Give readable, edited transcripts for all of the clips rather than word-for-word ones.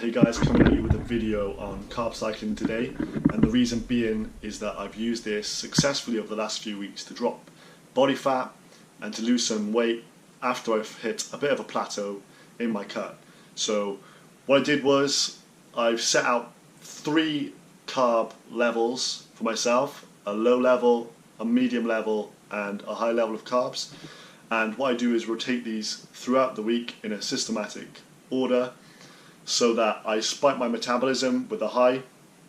Hey guys, coming at you with a video on carb cycling today, and the reason being is that I've used this successfully over the last few weeks to drop body fat and to lose some weight after I've hit a bit of a plateau in my cut. So what I did was I've set out 3 carb levels for myself: a low level, a medium level and a high level of carbs. And what I do is rotate these throughout the week in a systematic order, so that I spike my metabolism with a high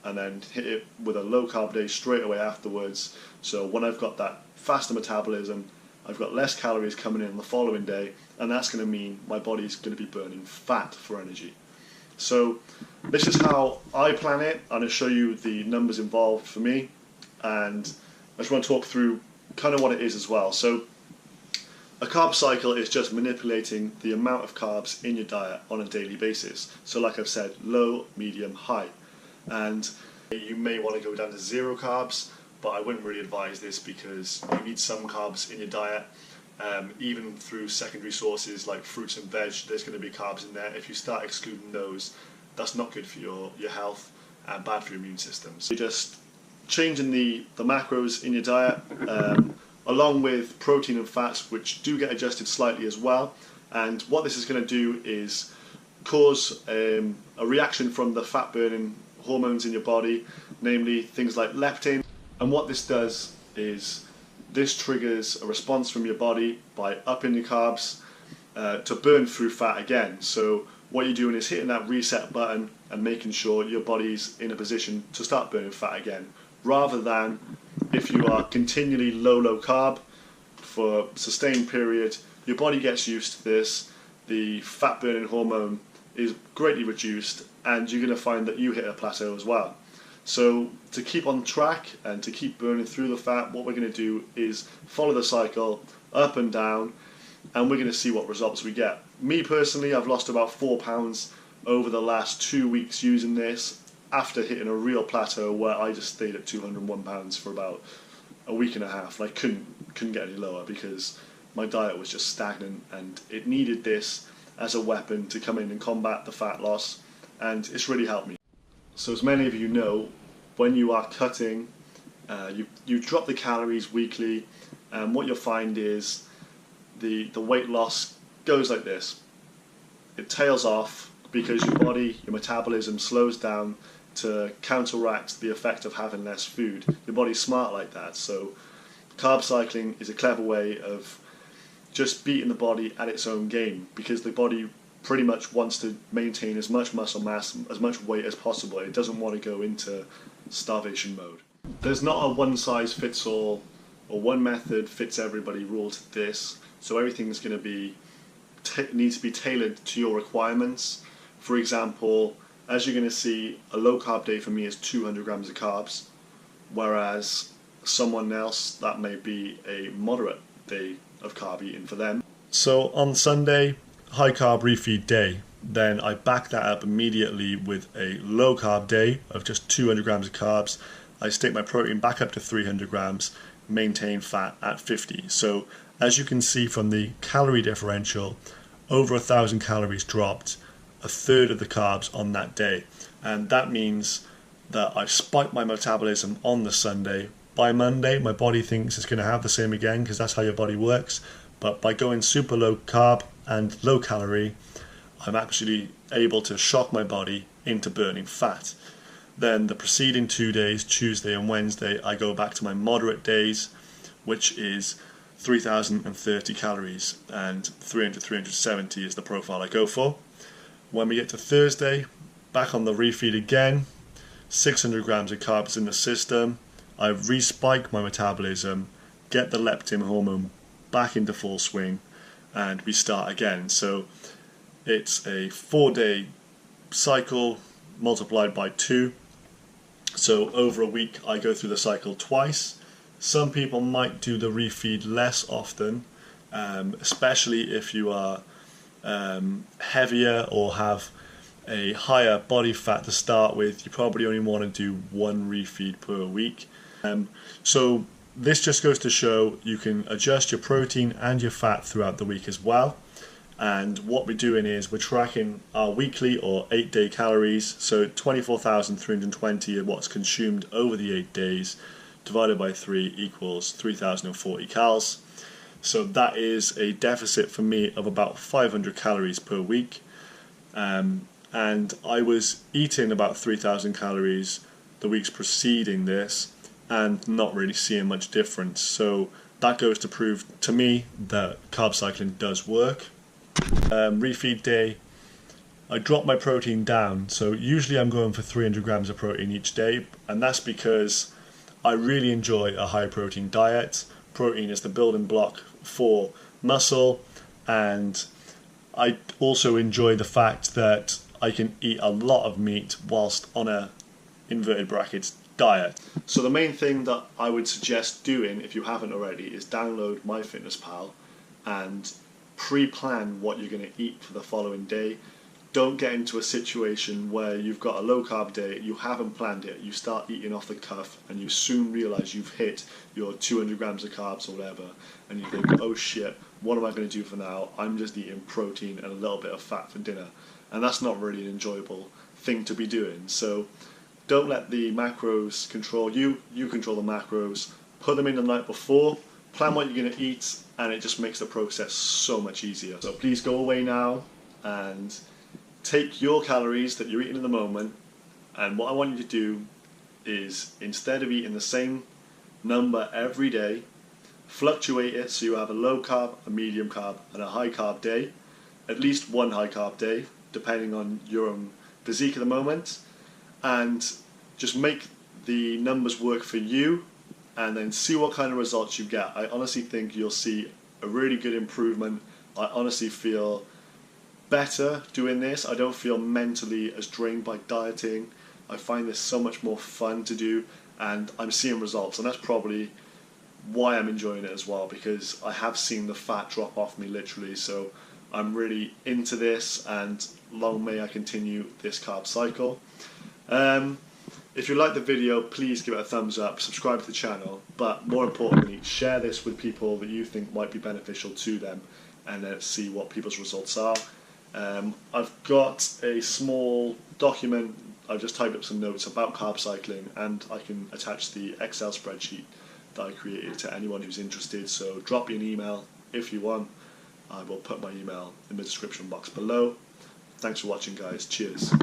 and then hit it with a low carb day straight away afterwards. So when I've got that faster metabolism, I've got less calories coming in the following day, and that's going to mean my body's going to be burning fat for energy. So this is how I plan it. I'm going to show you the numbers involved for me, and I just want to talk through kind of what it is as well. So a carb cycle is just manipulating the amount of carbs in your diet on a daily basis. So like I've said, low, medium, high. And you may want to go down to 0 carbs, but I wouldn't really advise this because you need some carbs in your diet. Even through secondary sources like fruits and veg, there's going to be carbs in there. If you start excluding those, that's not good for your health and bad for your immune system. So you're just changing the macros in your diet, along with protein and fats, which do get adjusted slightly as well. And what this is going to do is cause a reaction from the fat burning hormones in your body, namely things like leptin. And what this does is this triggers a response from your body by upping your carbs to burn through fat again. So what you're doing is hitting that reset button and making sure your body's in a position to start burning fat again, rather than if you are continually low carb for a sustained period, your body gets used to this, the fat burning hormone is greatly reduced, and you're going to find that you hit a plateau as well. So to keep on track and to keep burning through the fat, what we're going to do is follow the cycle up and down, and we're going to see what results we get. Me personally, I've lost about 4 pounds over the last 2 weeks using this, after hitting a real plateau where I just stayed at 201 pounds for about a week and a half. And I couldn't get any lower because my diet was just stagnant, and it needed this as a weapon to come in and combat the fat loss, and it's really helped me. So as many of you know, when you are cutting, you drop the calories weekly, and what you'll find is the weight loss goes like this. It tails off because your body, your metabolism slows down to counteract the effect of having less food. Your body's smart like that. So carb cycling is a clever way of just beating the body at its own game, because the body pretty much wants to maintain as much muscle mass, as much weight as possible. It doesn't want to go into starvation mode. There's not a one size fits all or one method fits everybody rule to this. So everything's going to be needs to be tailored to your requirements. For example, as you're going to see, a low carb day for me is 200 grams of carbs, whereas someone else, that may be a moderate day of carb eating for them. So on Sunday, high carb refeed day, then I back that up immediately with a low carb day of just 200 grams of carbs. I stick my protein back up to 300 grams, maintain fat at 50. So as you can see from the calorie differential, over 1,000 calories dropped, a third of the carbs on that day. And that means that I've spiked my metabolism on the Sunday. By Monday, my body thinks it's going to have the same again, because that's how your body works. But by going super low carb and low calorie, I'm actually able to shock my body into burning fat. Then the preceding 2 days, Tuesday and Wednesday, I go back to my moderate days, which is 3,030 calories, and 370 is the profile I go for. When we get to Thursday, back on the refeed again, 600 grams of carbs in the system. I re-spike my metabolism, get the leptin hormone back into full swing, and we start again. So it's a 4-day cycle multiplied by 2. So over a week I go through the cycle twice. Some people might do the refeed less often, especially if you are heavier or have a higher body fat to start with. You probably only want to do 1 refeed per week. So this just goes to show you can adjust your protein and your fat throughout the week as well. And what we're doing is we're tracking our weekly or 8-day calories, so 24,320 are what's consumed over the 8 days, divided by 3 equals 3,040 calories. So that is a deficit for me of about 500 calories per week. And I was eating about 3,000 calories the weeks preceding this and not really seeing much difference. So that goes to prove to me that carb cycling does work. Refeed day, I drop my protein down, so usually I'm going for 300 grams of protein each day, and that's because I really enjoy a high protein diet. Protein is the building block for muscle, and I also enjoy the fact that I can eat a lot of meat whilst on a inverted brackets diet. So the main thing that I would suggest doing, if you haven't already, is download MyFitnessPal and pre-plan what you're going to eat for the following day. Don't get into a situation where you've got a low carb day, you haven't planned it, you start eating off the cuff, and you soon realise you've hit your 200 grams of carbs or whatever, and you think, oh shit, what am I going to do for now? I'm just eating protein and a little bit of fat for dinner. And that's not really an enjoyable thing to be doing. So don't let the macros control you, you control the macros, put them in the night before, plan what you're going to eat, and it just makes the process so much easier. So please go away now and take your calories that you're eating in the moment, and what I want you to do is, instead of eating the same number every day, fluctuate it so you have a low carb, a medium carb, and a high carb day, at least one high carb day, depending on your own physique at the moment, and just make the numbers work for you, and then see what kind of results you get. I honestly think you'll see a really good improvement. I honestly feel better doing this. I don't feel mentally as drained by dieting. I find this so much more fun to do, and I'm seeing results, and that's probably why I'm enjoying it as well, because I have seen the fat drop off me literally. So I'm really into this, and long may I continue this carb cycle. If you like the video, please give it a thumbs up, subscribe to the channel, but more importantly, share this with people that you think might be beneficial to them, and let's see what people's results are. I've got a small document, I've just typed up some notes about carb cycling, and I can attach the Excel spreadsheet that I created to anyone who's interested, so drop me an email if you want. I will put my email in the description box below. Thanks for watching, guys. Cheers.